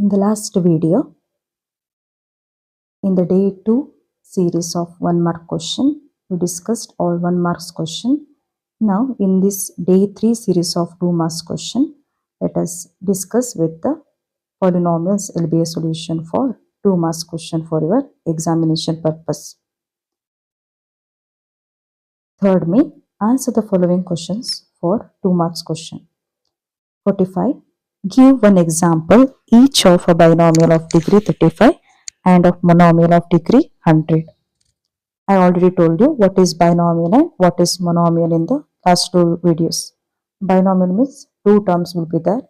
In the last video, in the day 2 series of 1 mark question, we discussed all 1 marks question. Now in this day 3 series of 2 marks question, let us discuss with the polynomials will be a solution for 2 marks question for your examination purpose. Third me, answer the following questions for 2 marks question. 45. Give one example each of a binomial of degree 35 and of monomial of degree 100. I already told you what is binomial and what is monomial in the last 2 videos. Binomial means 2 terms will be there.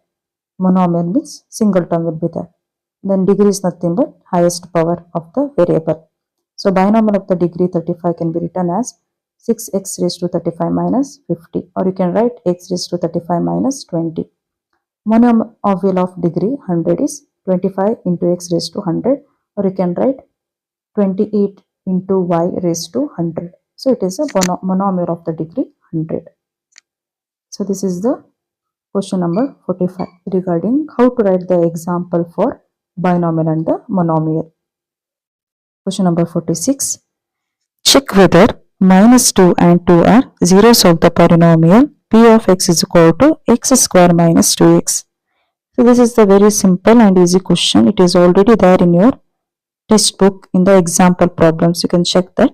Monomial means single term will be there. Then degree is nothing but highest power of the variable. So binomial of the degree 35 can be written as 6x raised to 35 minus 50, or you can write x raised to 35 minus 20. Monomial of degree 100 is 25 into x raised to 100, or you can write 28 into y raised to 100. So it is a monomial of the degree 100. So this is the question number 45 regarding how to write the example for binomial and the monomial. Question number 46. Check whether minus 2 and 2 are zeros of the polynomial p of x is equal to x square minus 2x. So this is the very simple and easy question. It is already there in your textbook in the example problems. You can check that.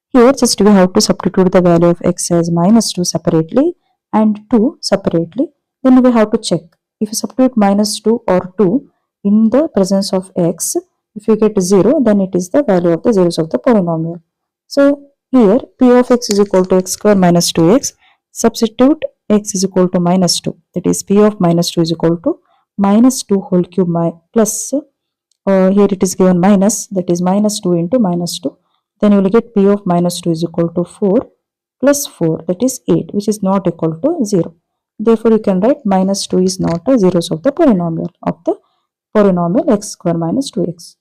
Here just we have to substitute the value of x as minus 2 separately and 2 separately. Then we have to check. If you substitute minus 2 or 2 in the presence of x, if you get 0, then it is the value of the zeros of the polynomial. So here p of x is equal to x square minus 2x. Substitute x is equal to minus 2. That is p of minus 2 is equal to minus 2 whole cube plus here it is given minus, that is minus 2 into minus 2. Then you will get p of minus 2 is equal to 4 plus 4, that is 8, which is not equal to 0. Therefore you can write minus 2 is not a zeros of the polynomial x square minus 2x.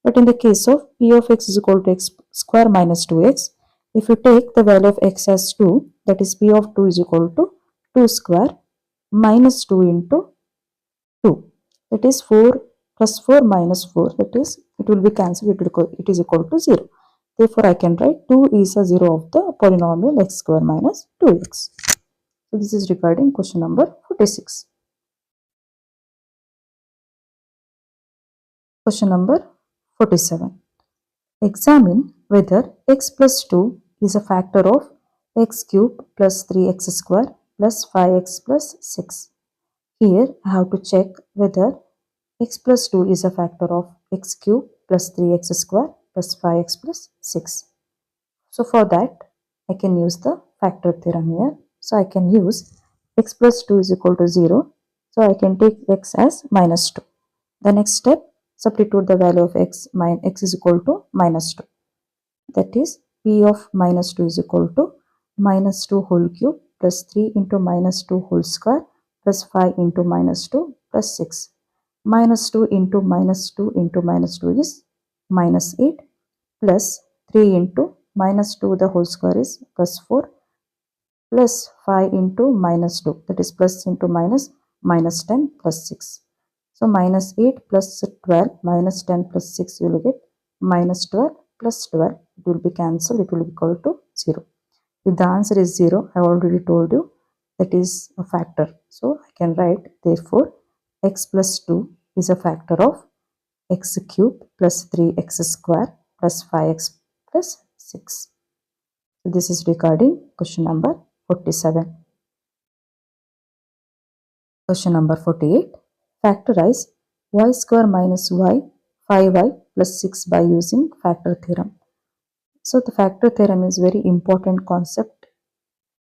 But in the case of p of x is equal to x square minus 2x, if you take the value of x as 2, that is p of 2 is equal to 2 square minus 2 into 2, that is 4 plus 4 minus 4, that is it will be cancelled, it is equal to 0. Therefore I can write 2 is a 0 of the polynomial x square minus 2x. So this is regarding question number 46. Question number 47. Examine whether x plus 2 is a factor of x cube plus 3x square plus 5x plus 6. Here I have to check whether x plus 2 is a factor of x cube plus 3x square plus 5x plus 6. So for that I can use the factor theorem here. So I can use x plus 2 is equal to 0. So I can take x as minus 2. The next step, substitute the value of x is equal to minus 2. That is p of minus 2 is equal to minus 2 whole cube plus 3 into minus 2 whole square plus 5 into minus 2 plus 6. Minus 2 into minus 2 into minus 2 is minus 8 plus 3 into minus 2 the whole square is plus 4 plus 5 into minus 2, that is plus into minus 10 plus 6. So minus 8 plus 12 minus 10 plus 6 you will get minus 12 plus 12. It will be cancelled, it will be equal to 0. If the answer is 0, I have already told you that is a factor. So I can write therefore x plus 2 is a factor of x cube plus 3x square plus 5x plus 6. So this is regarding question number 47. Question number 48. Factorize y square minus y 5y plus 6 by using factor theorem. So the factor theorem is very important concept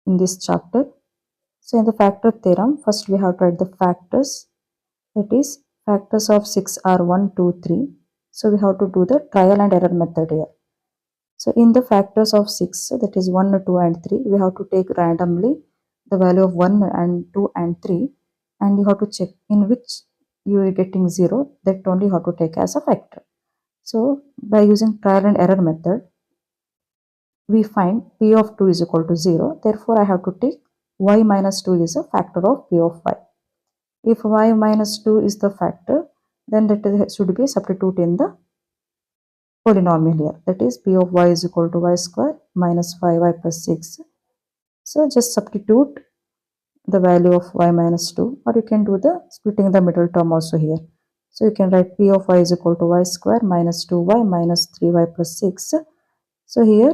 in this chapter. So in the factor theorem, first we have to write the factors. That is factors of 6 are 1, 2, 3. So we have to do the trial and error method here. So in the factors of 6, that is 1, 2 and 3, we have to take randomly the value of 1 and 2 and 3, and you have to check in which you are getting 0, that only you have to take as a factor. So by using trial and error method, we find p of 2 is equal to 0. Therefore I have to take y minus 2 is a factor of p of y. If y minus 2 is the factor, then that should be substitute in the polynomial here. That is p of y is equal to y square minus 5y plus 6. So just substitute the value of y minus 2, or you can do the splitting the middle term also here. So you can write p of y is equal to y square minus 2y minus 3y plus 6. So here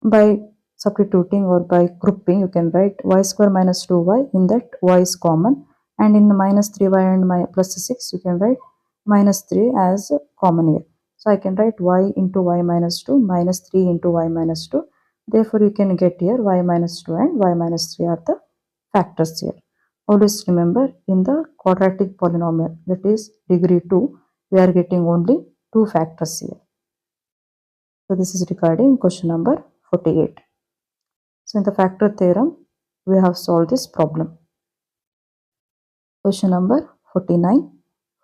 by substituting or by grouping, you can write y square minus 2y, in that y is common, and in minus 3y and plus 6 you can write minus 3 as common here. So I can write y into y minus 2 minus 3 into y minus 2. Therefore you can get here y minus 2 and y minus 3 are the factors here. Always remember, in the quadratic polynomial, that is degree 2, we are getting only 2 factors here. So this is regarding question number 48. So in the factor theorem, we have solved this problem. Question number 49.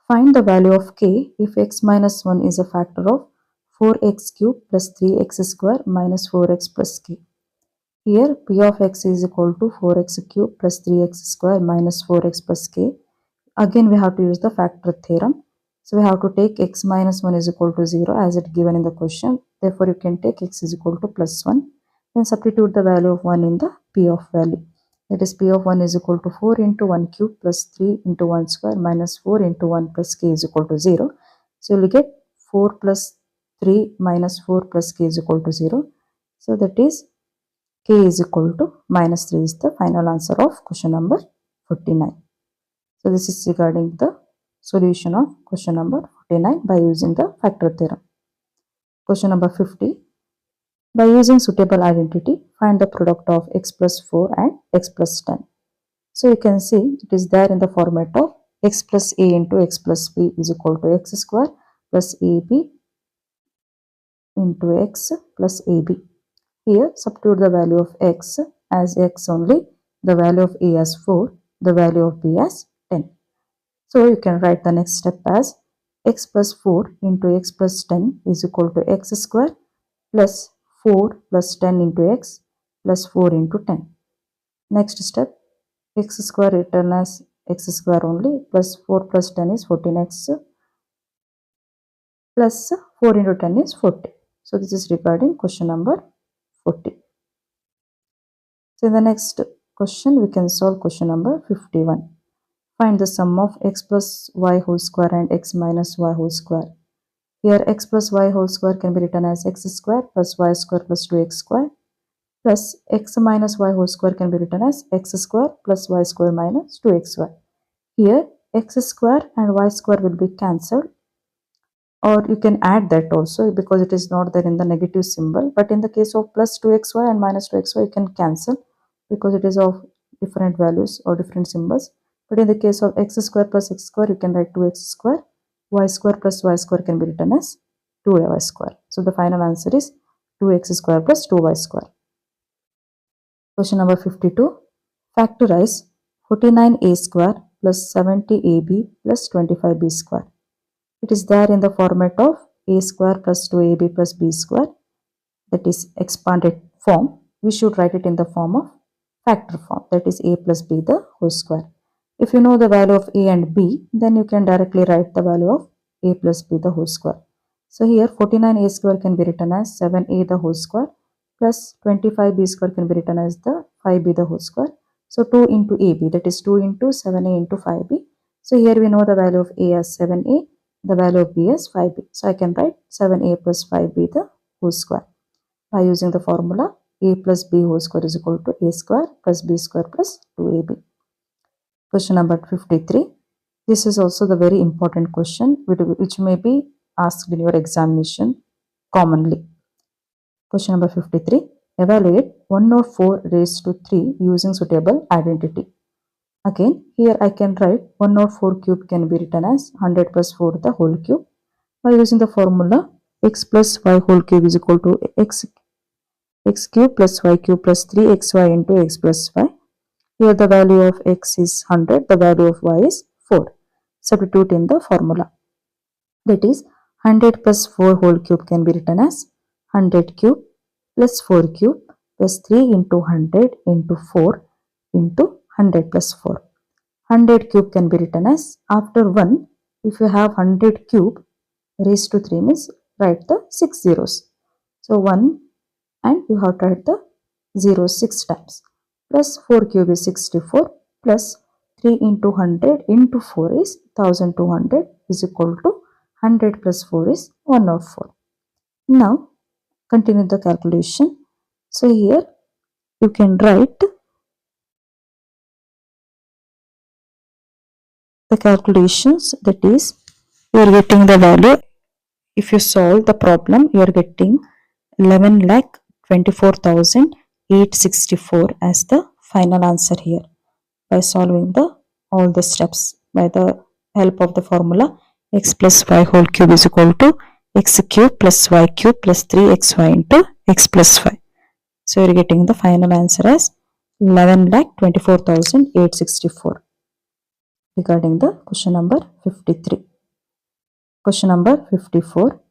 Find the value of k if x minus 1 is a factor of 4x cube plus 3x square minus 4x plus k. Here p of x is equal to 4x cube plus 3x square minus 4x plus k. Again we have to use the factor theorem. So we have to take x minus 1 is equal to 0 as it given in the question. Therefore you can take x is equal to plus 1. Then substitute the value of 1 in the p of value. That is p of 1 is equal to 4 into 1 cube plus 3 into 1 square minus 4 into 1 plus k is equal to 0. So you will get 4 plus 3 minus 4 plus k is equal to 0. So that is k is equal to minus 3 is the final answer of question number 49. So this is regarding the solution of question number 49 by using the factor theorem. Question number 50. By using suitable identity, find the product of x plus 4 and x plus 10. So you can see it is there in the format of x plus a into x plus b is equal to x square plus ab into x plus ab. Here substitute the value of x as x only, the value of a as 4, the value of b as 10. So you can write the next step as x plus 4 into x plus 10 is equal to x square plus 4 plus 10 into x plus 4 into 10. Next step, x square written as x square only plus 4 plus 10 is 14x plus 4 into 10 is 40. So this is regarding question number 40. So in the next question, we can solve question number 51. Find the sum of x plus y whole square and x minus y whole square. Here x plus y whole square can be written as x square plus y square plus 2x square plus x minus y whole square can be written as x square plus y square minus 2xy. Here x square and y square will be cancelled, or you can add that also because it is not there in the negative symbol. But in the case of plus 2xy and minus 2xy, you can cancel because it is of different values or different symbols. But in the case of x square plus x square, you can write 2x square. Y square plus y square can be written as 2y square. So the final answer is 2x square plus 2y square. Question number 52. Factorize 49a square plus 70ab plus 25b square. It is there in the format of a square plus 2ab plus b square, that is expanded form. We should write it in the form of factor form, that is a plus b the whole square. If you know the value of a and b, then you can directly write the value of a plus b the whole square. So here 49a square can be written as 7a the whole square plus 25b square can be written as the 5b the whole square. So 2 into ab, that is 2 into 7a into 5b. So here we know the value of a as 7a, the value of b as 5b. So I can write 7a plus 5b the whole square by using the formula a plus b whole square is equal to a square plus b square plus 2ab. Question number 53. This is also the very important question which may be asked in your examination commonly. Question number 53. Evaluate 104 raised to 3 using suitable identity. Again, here I can write 104 cube can be written as 100 plus 4 the whole cube by using the formula x plus y whole cube is equal to x cube plus y cube plus 3xy into x plus y. Here the value of x is 100, the value of y is 4. Substitute in the formula. That is 100 plus 4 whole cube can be written as 100 cube plus 4 cube plus 3 into 100 into 4 into 100 plus 4. 100 cube can be written as, after 1, if you have 100 cube raised to 3 means write the 6 zeros. So 1 and you have to write the 0 6 times. Plus 4 cube is 64 plus 3 into 100 into 4 is 1200 is equal to 100 plus 4 is 104. Now continue the calculation. So here you can write the calculations, that is you are getting the value. If you solve the problem, you are getting 11,24,864 as the final answer here by solving all the steps by the help of the formula x plus y whole cube is equal to x cube plus y cube plus 3xy into x plus y. So you are getting the final answer as 11,24,864 regarding the question number 53. Question number 54.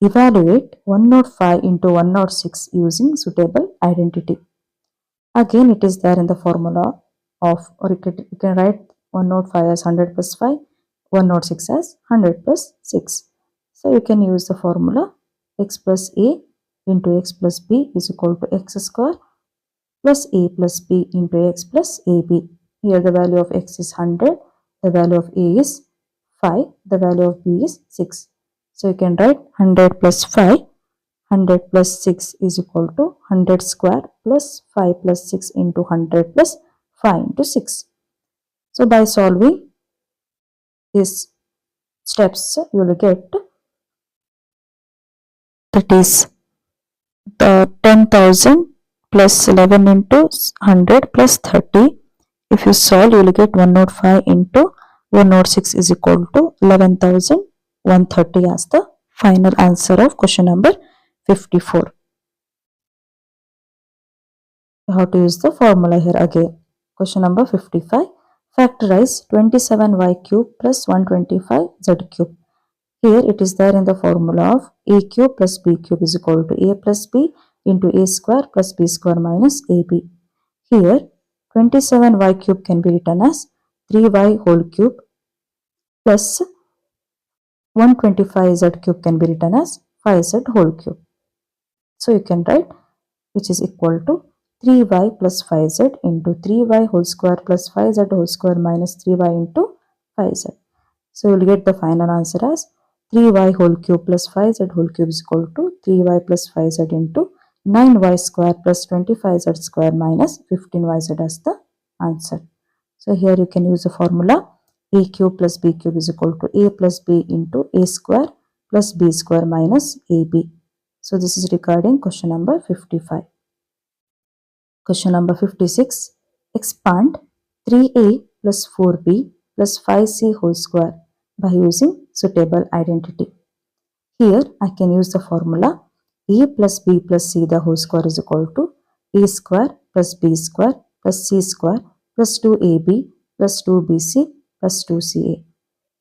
Evaluate 105 into 106 using suitable identity. Again, it is there in the formula of, or you can write 105 as 100 plus 5, 106 as 100 plus 6. So you can use the formula x plus a into x plus b is equal to x square plus a plus b into x plus ab. Here the value of x is 100, the value of a is 5, the value of b is 6. So you can write 100 plus 5, 100 plus 6 is equal to 100 square plus 5 plus 6 into 100 plus 5 into 6. So by solving these steps, you will get, that is the 10,000 plus 11 into 100 plus 30. If you solve, you will get 105 into 106 is equal to 11,130 as the final answer of question number 54. You have to use the formula here again. Question number 55. Factorize 27y cube plus 125z cube. Here it is there in the formula of a cube plus b cube is equal to a plus b into a square plus b square minus ab. Here 27y cube can be written as 3y whole cube plus 125z cube can be written as 5z whole cube. So you can write, which is equal to 3y plus 5z into 3y whole square plus 5z whole square minus 3y into 5z. So you will get the final answer as 3y whole cube plus 5z whole cube is equal to 3y plus 5z into 9y square plus 25z square minus 15yz as the answer. So here you can use the formula a cube plus b cube is equal to a plus b into a square plus b square minus ab. So this is regarding question number 55. Question number 56. Expand 3a plus 4b plus 5c whole square by using suitable identity. Here I can use the formula a plus b plus c the whole square is equal to a square plus b square plus c square plus 2ab plus 2bc plus 2ca.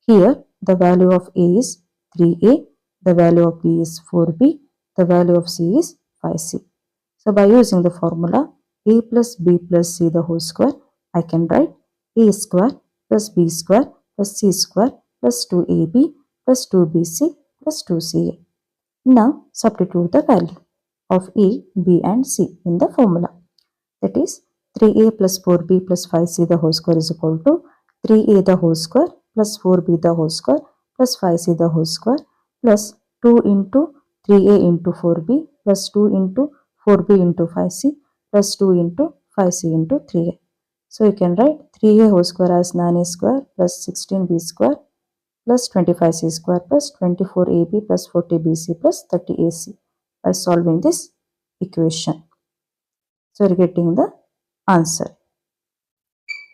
Here the value of a is 3a, the value of b is 4b, the value of c is 5c. So by using the formula a plus b plus c the whole square, I can write a square plus b square plus c square plus 2ab plus 2bc plus 2ca. Now substitute the value of a, b and c in the formula. That is 3a plus 4b plus 5c the whole square is equal to 3a the whole square plus 4b the whole square plus 5c the whole square plus 2 into 3a into 4b plus 2 into 4b into 5c plus 2 into 5c into 3a. So you can write 3a whole square as 9a square plus 16b square plus 25c square plus 24ab plus 40bc plus 30ac by solving this equation. So you're getting the answer.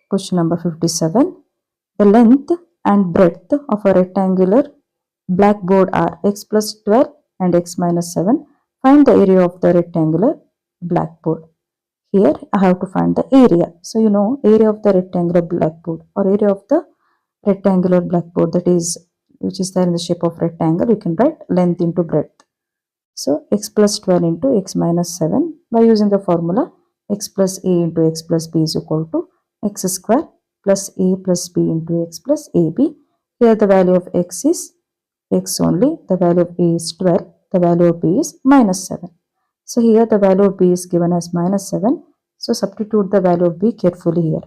Question number 57. The length and breadth of a rectangular blackboard are x plus 12 and x minus 7. Find the area of the rectangular blackboard. Here I have to find the area. So you know area of the rectangular blackboard or area of the rectangular blackboard, that is which is there in the shape of rectangle. You can write length into breadth. So x plus 12 into x minus 7 by using the formula x plus a into x plus b is equal to x square plus a plus b into x plus ab. Here the value of x is x only, the value of a is 12, the value of b is minus 7. So here the value of b is given as minus 7. So substitute the value of b carefully here.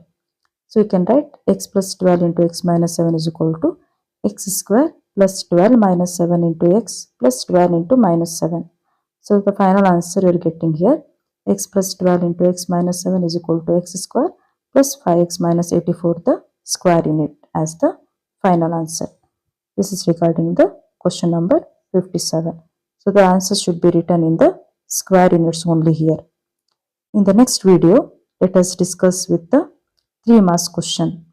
So you can write x plus 12 into x minus 7 is equal to x square plus 12 minus 7 into x plus 12 into minus 7. So the final answer you are getting here, x plus 12 into x minus 7 is equal to x square plus 5x minus 84 the square unit as the final answer. This is regarding the question number 57. So the answer should be written in the square units only here. In the next video, let us discuss with the 3 marks question.